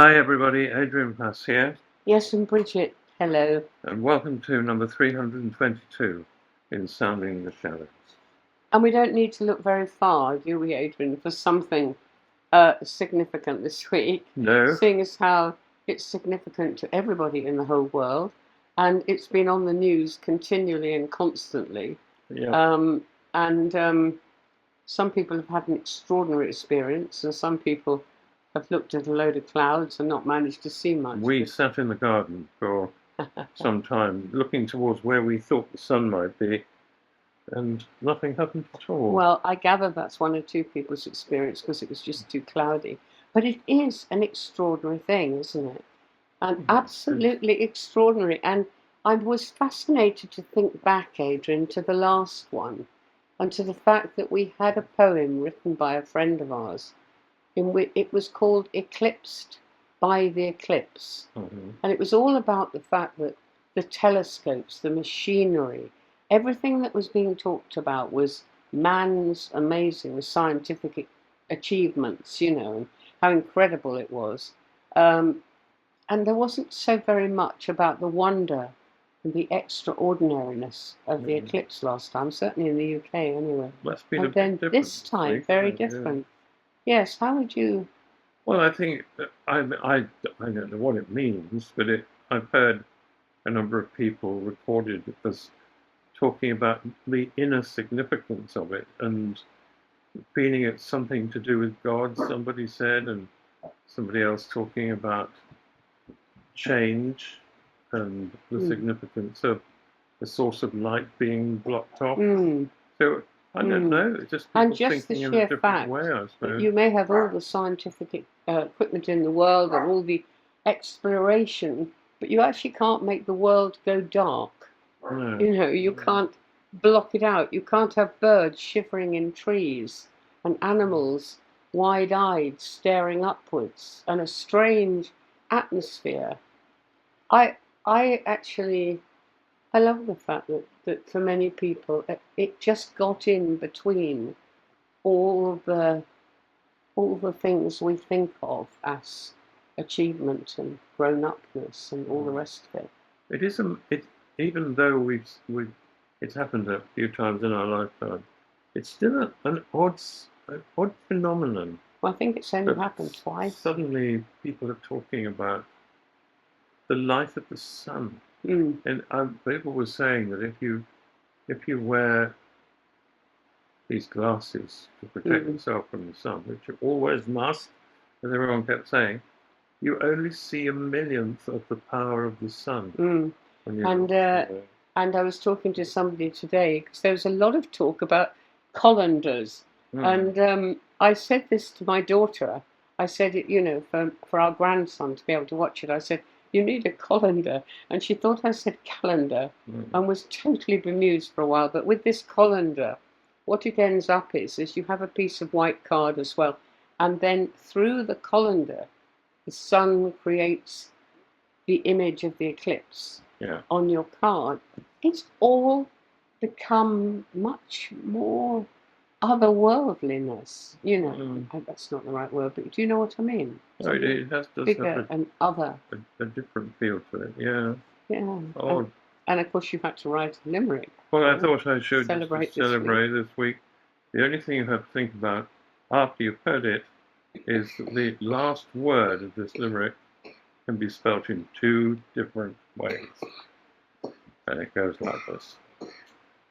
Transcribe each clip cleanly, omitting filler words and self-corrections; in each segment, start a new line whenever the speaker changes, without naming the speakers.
Hi everybody, Adrian Pass here,
Yes, and Bridget, hello.
and welcome to number 322 in Sounding the Shadows.
And we don't need to look very far, do we, Adrian, for something significant this week,
No?
seeing as how it's significant to everybody in the whole world, and it's been on the news continually and constantly.
Yeah.
Um, and some people have had an extraordinary experience, and some people have looked at a load of clouds and not managed to see much.
We sat in the garden for some time, looking towards where we thought the sun might be, and nothing happened at all.
Well, I gather that's one or two people's experience because it was just too cloudy. But it is an extraordinary thing, isn't it? And absolutely extraordinary. And I was fascinated to think back, Adrian, to the last one and to the fact that we had a poem written by a friend of ours in which it was called Eclipsed by the Eclipse. And it was all about the fact that the telescopes, the machinery, everything that was being talked about was man's amazing scientific achievements, and how incredible it was. And there wasn't so very much about the wonder and the extraordinariness of the eclipse last time, certainly in the UK anyway.
That's been a
And
bit
then
different
this
this
time,
week,
very
hasn't it? Yeah.
different. Yes, how would you?
Well, I think I don't know what it means, but I've heard a number of people recorded as talking about the inner significance of it and feeling it's something to do with God, somebody said, and somebody else talking about change and the significance of the source of light being blocked off. So I don't know, it's just
And
people
just the
thinking in a
sheer
different
fact
way, I
that
suppose.
you may have all the scientific equipment in the world and all the exploration, but you actually can't make the world go dark.
No.
You can't block it out. You can't have birds shivering in trees and animals wide-eyed staring upwards and a strange atmosphere. I I actually I love the fact that for many people it just got in between all the all the things we think of as achievement and grown-upness and all the rest of it.
It isn't. It even though it's happened a few times in our lifetime, it's still an odd phenomenon.
Well, I think it's only happened twice.
Suddenly, people are talking about the light of the sun, and people were saying that if you wear these glasses to protect yourself from the sun, which you always must, as everyone kept saying, you only see a millionth of the power of the sun.
And I was talking to somebody today because there was a lot of talk about colanders. And I said this to my daughter. I said, for our grandson to be able to watch it, I said, you need a colander. And she thought I said calendar and was totally bemused for a while. But with this colander, what it ends up is you have a piece of white card as well. And then through the colander, the sun creates the image of the eclipse on your card. It's all become much more otherworldliness. That's not the right word, but do you know what I mean?
No, it does
Bigger
have
and other.
a different feel to it. Yeah.
Yeah.
Oh,
And of course, you've had to write a limerick.
well, I thought I should
celebrate
this week. The only thing you have to think about after you've heard it is that the last word of this limerick can be spelt in two different ways. And it goes like this.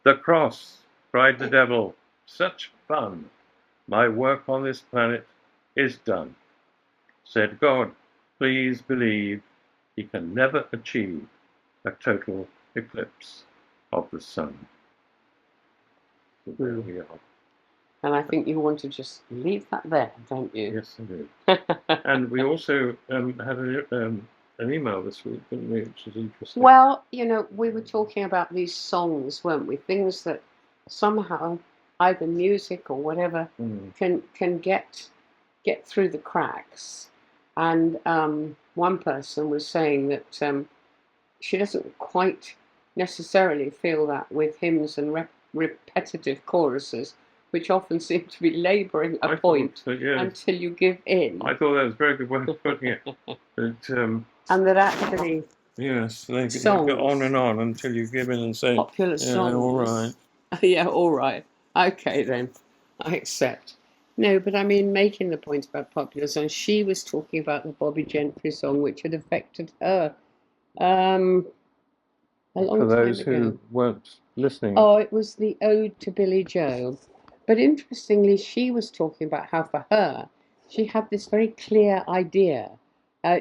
The cross, cried the devil, such fun. My work on this planet is done. Said God, please believe he can never achieve a total eclipse of the sun. So there we are.
And I think you want to just leave that there, don't you?
Yes, I do. And we also had an email this week, didn't we, which is interesting.
Well, we were talking about these songs, weren't we? Things that somehow, either music or whatever, can get through the cracks. And one person was saying that she doesn't quite necessarily feel that with hymns and repetitive choruses, which often seem to be labouring a point
yes.
until you give in.
I thought that was a very good way of putting it. But,
and that actually
yes, they
songs,
go on and on until you give in and say,
popular
yeah,
songs.
all right.
Yeah, all right. Okay, then. I accept. No, but I mean, making the point about popular songs, she was talking about the Bobby Gentry song, which had affected her a long
For
time
those
ago.
who weren't listening.
Oh, it was the Ode to Billy Joe. But interestingly, she was talking about how for her, she had this very clear idea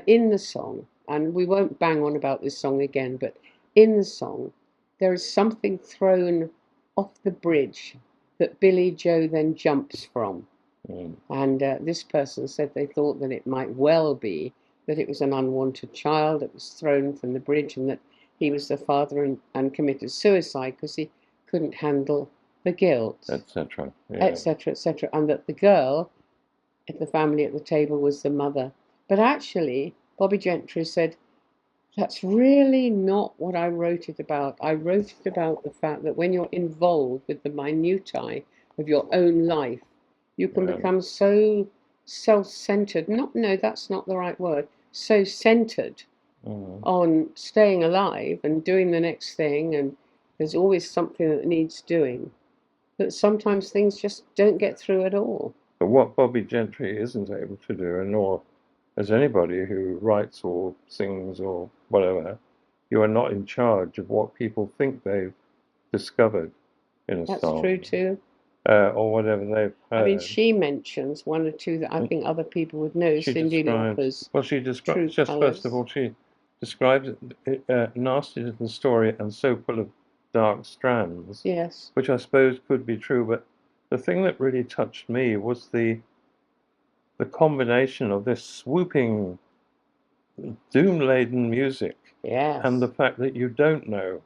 in the song, and we won't bang on about this song again, but in the song, there is something thrown off the bridge that Billy Joe then jumps from. And this person said they thought that it might well be that it was an unwanted child that was thrown from the bridge, and that he was the father and committed suicide because he couldn't handle the guilt,
etc.,
etc., etc., and that the girl in the family at the table was the mother. But actually, Bobby Gentry said, that's really not what I wrote it about. I wrote it about the fact that when you're involved with the minutiae of your own life, you can become so self-centered. No, that's not the right word. So centered on staying alive and doing the next thing, and there's always something that needs doing, that sometimes things just don't get through at all.
But what Bobby Gentry isn't able to do, and nor as anybody who writes or sings or whatever, you are not in charge of what people think they've discovered in a
That's
song.
true too.
Or whatever they've heard.
I mean, she mentions one or two that I think other people would know. Cyndi Lauper's
she describes,
True
just
Colours.
first of all, she describes a nasty little story and so full of dark strands.
Yes.
Which I suppose could be true, but the thing that really touched me was the combination of this swooping, doom-laden music,
Yes.
and the fact that you don't know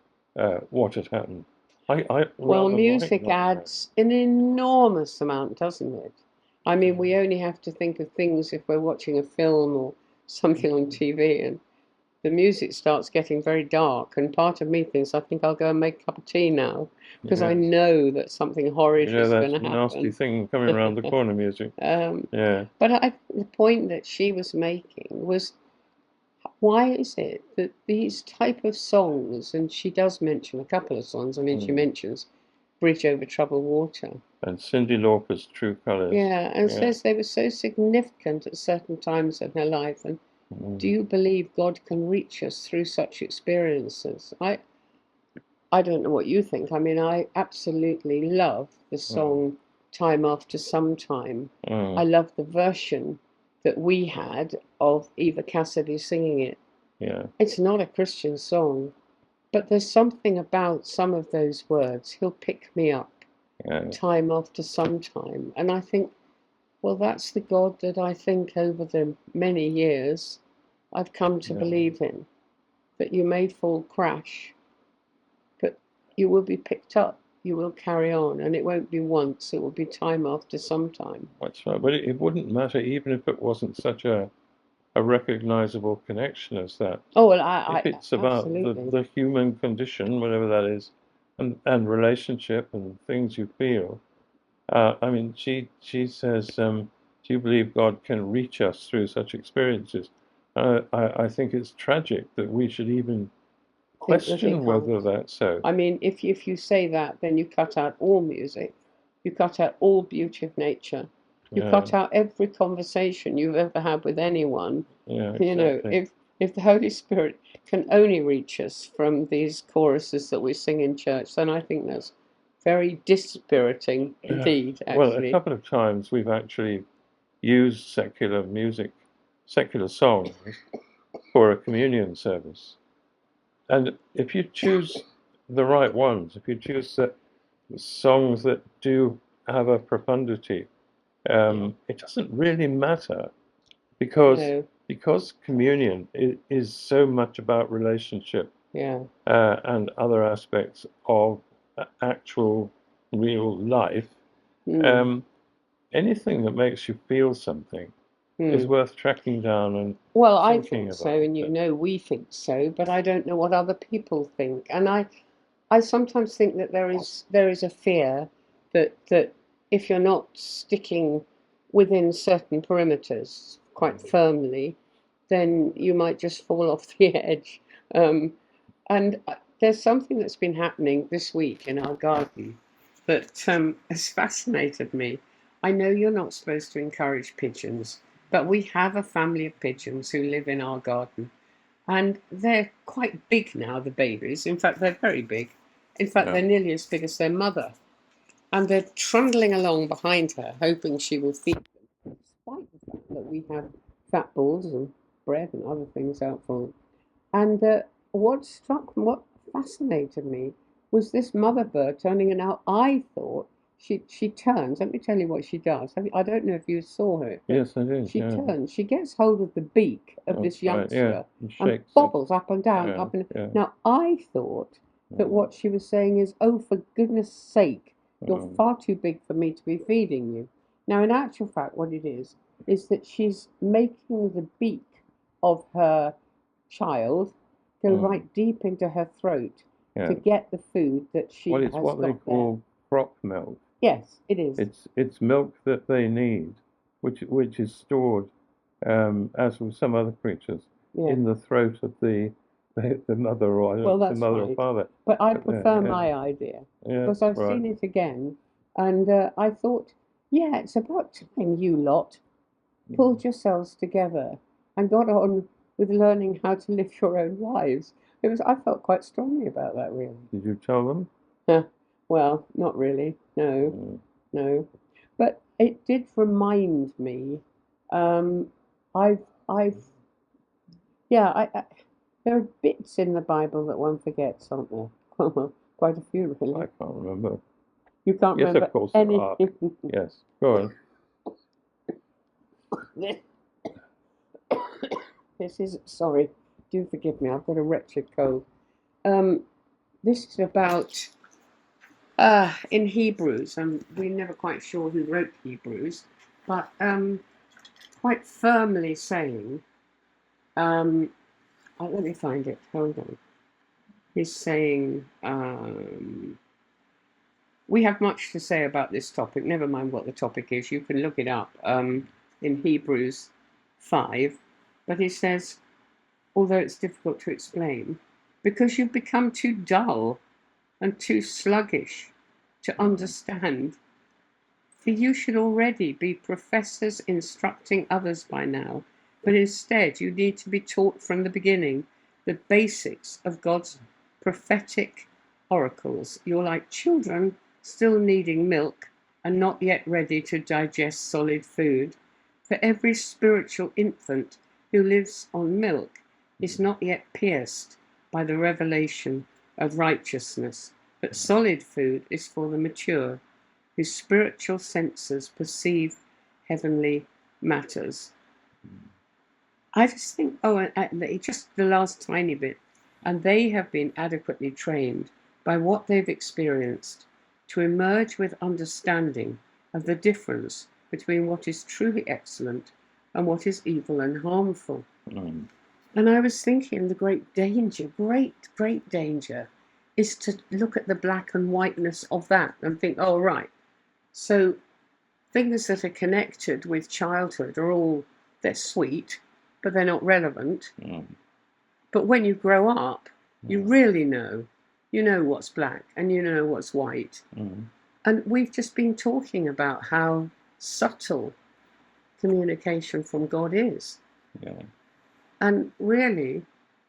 what had happened.
Well, music adds an enormous amount, doesn't it? I mean, we only have to think of things if we're watching a film or something on TV, and the music starts getting very dark, and part of me thinks, I think I'll go and make a cup of tea now, because I know that something horrid is going to happen.
Nasty thing coming around the corner music.
But the point that she was making was, why is it that these type of songs, and she does mention a couple of songs, I mean, she mentions Bridge Over Troubled Water.
And Cyndi Lauper's True Colours.
Yeah, and says they were so significant at certain times in her life. And do you believe God can reach us through such experiences? I don't know what you think. I mean, I absolutely love the song Time After Some Time. I love the version that we had of Eva Cassidy singing it.
Yeah.
It's not a Christian song, but there's something about some of those words. He'll pick me up time after some time. And I think, well, that's the God that I think over the many years I've come to believe in. That you may fall crash, but you will be picked up. You will carry on, and it won't be once, it will be time after some time.
That's right, but it wouldn't matter even if it wasn't such a recognizable connection as that.
Oh, well,
if it's about the human condition, whatever that is, and relationship and things you feel. I mean, she says, do you believe God can reach us through such experiences? I think it's tragic that we should even question whether that's so.
I mean, if you say that, then you cut out all music. You cut out all beauty of nature. You cut out every conversation you've ever had with anyone.
Yeah, exactly.
You know, if the Holy Spirit can only reach us from these choruses that we sing in church, then I think that's very dispiriting indeed, actually.
Well, a couple of times we've actually used secular music, secular songs for a communion service. And if you choose the right ones, if you choose the songs that do have a profundity, it doesn't really matter because communion is so much about relationship and other aspects of actual real life. Anything that makes you feel something is worth tracking down and
well, I think so, and you know we think so, but I don't know what other people think. And I sometimes think that there is a fear that if you're not sticking within certain perimeters quite firmly, then you might just fall off the edge. And there's something that's been happening this week in our garden that has fascinated me. I know you're not supposed to encourage pigeons, but we have a family of pigeons who live in our garden. And they're quite big now, the babies. In fact, they're very big. In fact,
Yeah.
they're nearly as big as their mother. And they're trundling along behind her, hoping she will feed them, despite the fact that we have fat balls and bread and other things out for them. And what fascinated me was this mother bird turning, and now I thought she turns. Let me tell you what she does. I don't know if you saw her.
Yes, I did.
She
Yeah.
turns. She gets hold of the beak of
That's
this
right,
youngster
yeah. And
and
shakes it.
bobbles up and down,
Yeah,
up and
yeah.
Now I thought that what she was saying is, "Oh, for goodness sake, you're far too big for me to be feeding you." Now, in actual fact, what it is that she's making the beak of her child go right deep into her throat
Yeah.
to get the food that she
Well,
has
it's what they
got there.
call crop milk.
Yes, it is.
It's milk that they need, which is stored, as with some other creatures,
Yeah.
in the throat of the mother or
Well,
the
that's
mother or
right.
father.
But I
But,
prefer
yeah.
my idea
Yeah,
because I've
right.
seen it again, and I thought, yeah, it's about time you lot pulled yourselves together and got on with learning how to live your own lives. I felt quite strongly about that, really.
Did you tell them?
Well, not really. No, no. But it did remind me. I've, yeah. There are bits in the Bible that one forgets, aren't there? Quite a few, really.
I can't remember.
You can't
Yes,
remember
of course there are.
anything.
Yes, go on.
This is, sorry, do forgive me, I've got a wretched cold. This is about, in Hebrews, and we're never quite sure who wrote Hebrews, but quite firmly saying, let me find it, hold on. He's saying, we have much to say about this topic, never mind what the topic is, you can look it up in Hebrews 5, but he says, although it's difficult to explain, because you've become too dull and too sluggish to understand. For you should already be professors instructing others by now, but instead you need to be taught from the beginning the basics of God's prophetic oracles. You're like children still needing milk and not yet ready to digest solid food. For every spiritual infant who lives on milk is not yet pierced by the revelation of righteousness, but solid food is for the mature, whose spiritual senses perceive heavenly matters. I just think, just the last tiny bit, and they have been adequately trained by what they've experienced to emerge with understanding of the difference between what is truly excellent and what is evil and harmful. And I was thinking the great danger, great danger, is to look at the black and whiteness of that and think, oh, right, so things that are connected with childhood they're sweet, but they're not relevant. But when you grow up, you really know. You know what's black and you know what's white. And we've just been talking about how subtle communication from God is.
Yeah.
And really,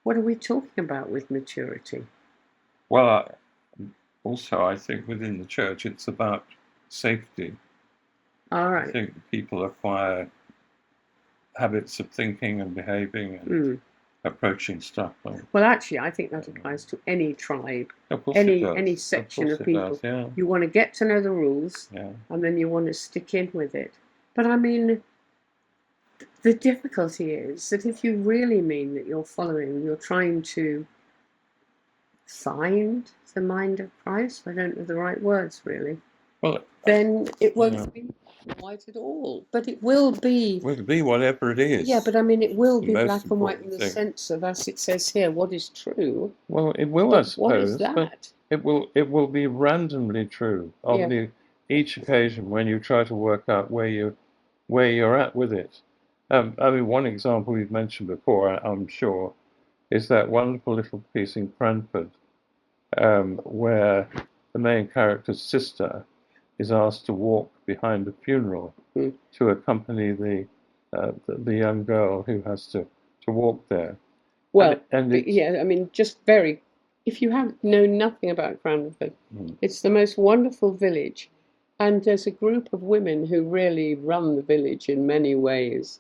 what are we talking about with maturity?
Well, I think within the church it's about safety.
All right.
I think people acquire habits of thinking and behaving and approaching stuff.
Well, actually, I think that applies to any tribe,
Of course it does.
any section of
it
people.
does, yeah.
You want to get to know the rules,
Yeah.
and then you want to stick in with it. But I mean, the difficulty is that if you really mean that you're trying to find the mind of Christ, I don't know the right words really,
Well,
then it won't be white at all. But it will be.
Well, it'll be whatever it is.
Yeah, but I mean, it will
The
be
most
black and white in
important
the
thing.
sense of, as it says here, what is true.
Well, it will, I
But what is
suppose,
that?
but it will be randomly true of
Yeah.
each occasion when you try to work out where you're at with it. I mean, one example you've mentioned before, I'm sure, is that wonderful little piece in Cranford, where the main character's sister is asked to walk behind the funeral to accompany the young girl who has to walk there.
Well,
and
yeah, I mean, just very. If you have known nothing about Cranford,
Mm.
it's the most wonderful village, and there's a group of women who really run the village in many ways.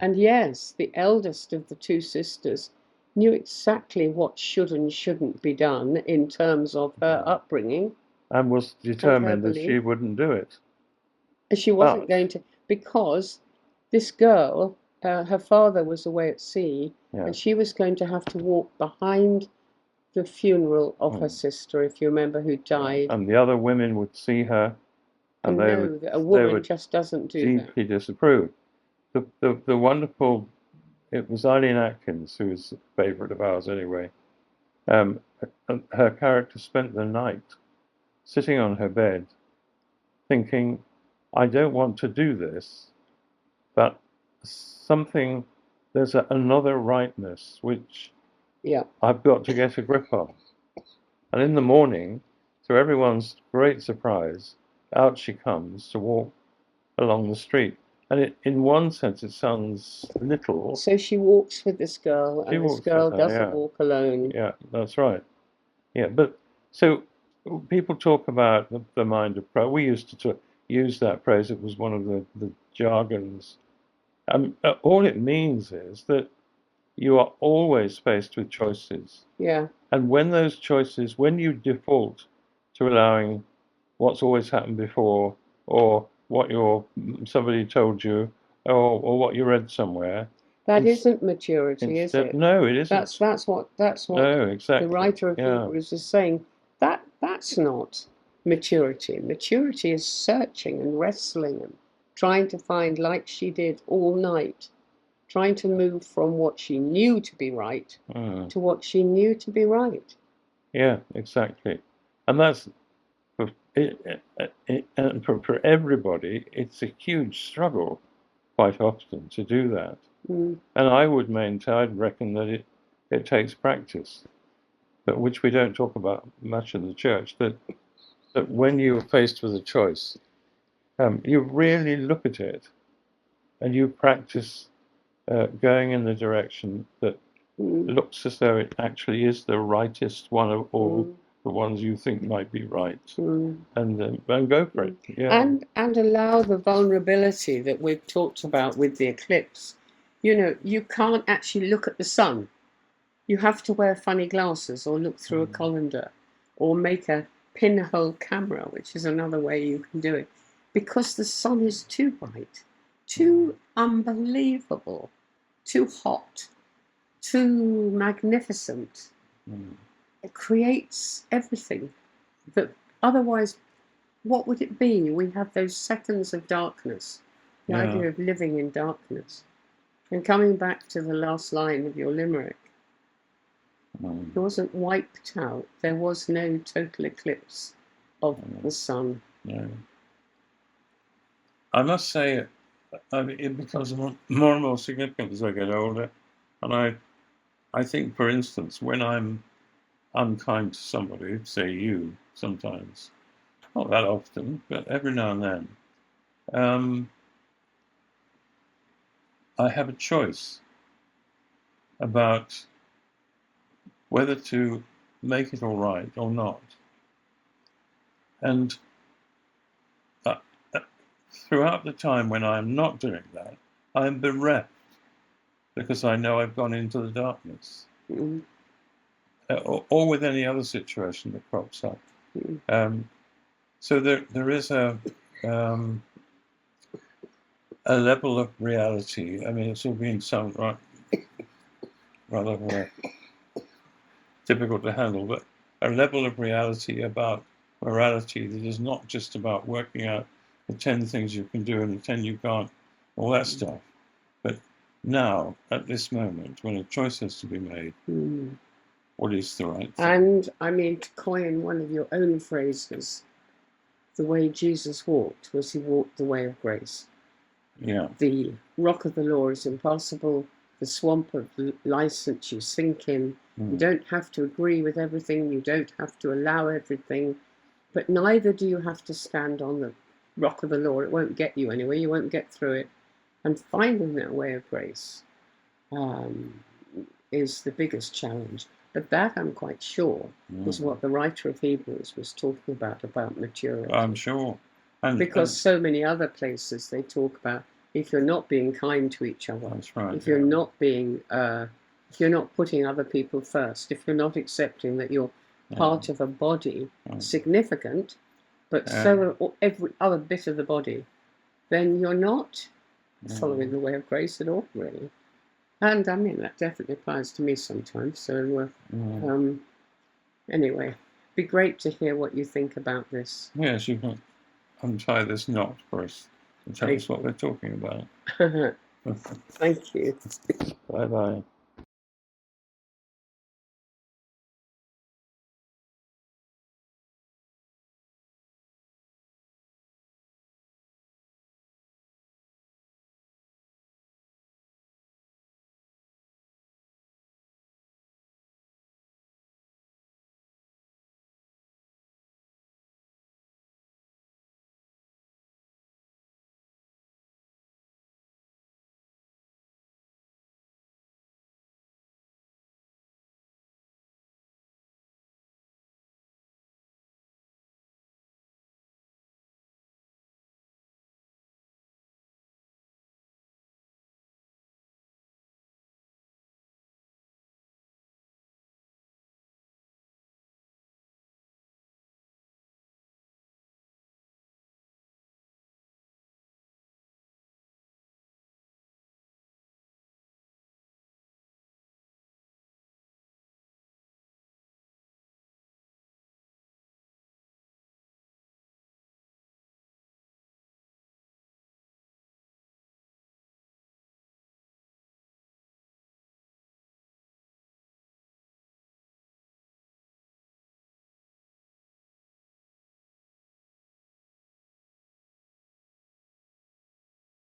And yes, the eldest of the two sisters knew exactly what should and shouldn't be done in terms of her upbringing,
and was determined that she wouldn't do it.
and she wasn't going to, because this girl, her father was away at sea, and she was going to have to walk behind the funeral of her sister, if you remember, who died.
And the other women would see her, and they
know
would
that a woman just doesn't do that.
deeply disapprove. The wonderful, it was Eileen Atkins, who was a favourite of ours anyway. Her character spent the night sitting on her bed thinking, I don't want to do this, but there's another rightness which
Yeah.
I've got to get a grip on. And in the morning, to everyone's great surprise, out she comes to walk along the street. And in one sense, it sounds little.
So she walks with this girl, and this girl doesn't walk alone.
Yeah, that's right. Yeah, but so people talk about the mind of prayer. We used to use that phrase. It was one of the jargons. All it means is that you are always faced with choices.
Yeah.
And when you default to allowing what's always happened before, or what somebody told you, or what you read somewhere.
That isn't maturity, is it?
No, it isn't.
That's what
No, exactly.
the writer of Hebrews is saying. That's not maturity. Maturity is searching and wrestling and trying to find, like she did all night, trying to move from what she knew to be right to what she knew to be right.
Yeah, exactly. And that's for everybody, it's a huge struggle quite often to do that. And I'd reckon that it takes practice, but which we don't talk about much in the church, that when you're faced with a choice, you really look at it and you practice going in the direction that looks as though it actually is the rightest one of all the ones you think might be right, and go for it. Yeah.
And allow the vulnerability that we've talked about with the eclipse. You know, you can't actually look at the sun. You have to wear funny glasses or look through a colander or make a pinhole camera, which is another way you can do it, because the sun is too bright, too unbelievable, too hot, too magnificent. It creates everything that otherwise, what would it be? We have those seconds of darkness, the idea of living in darkness. And coming back to the last line of your limerick, it wasn't wiped out. There was no total eclipse of the sun.
Yeah. I must say, it becomes more and more significant as I get older. And I think, for instance, when I'm unkind to somebody, say you, sometimes, not that often, but every now and then, I have a choice about whether to make it all right or not. And throughout the time when I'm not doing that, I'm bereft because I know I've gone into the darkness. Or with any other situation that crops up. So there is a level of reality. I mean, it's all being sound rather difficult to handle, but a level of reality about morality that is not just about working out the 10 things you can do and the 10 you can't, all that stuff. But now, at this moment, when a choice has to be made, what is the right thing?
And I mean, to coin one of your own phrases, the way Jesus walked was he walked the way of grace.
Yeah.
The rock of the law is impassable. The swamp of license you sink in. You don't have to agree with everything. You don't have to allow everything. But neither do you have to stand on the rock of the law. It won't get you anywhere. You won't get through it. And finding that way of grace is the biggest challenge. But that, I'm quite sure, is what the writer of Hebrews was talking about maturity.
I'm sure. And,
because so many other places they talk about if you're not being kind to each other,
that's right,
if you're not being, if you're not putting other people first, if you're not accepting that you're part of a body, significant, but so are every other bit of the body, then you're not following the way of grace at all, really. And I mean, that definitely applies to me sometimes. So, anyway, it'd be great to hear what you think about this.
Yes, you can untie this knot for us and tell us what we're talking about.
Thank you.
Bye-bye.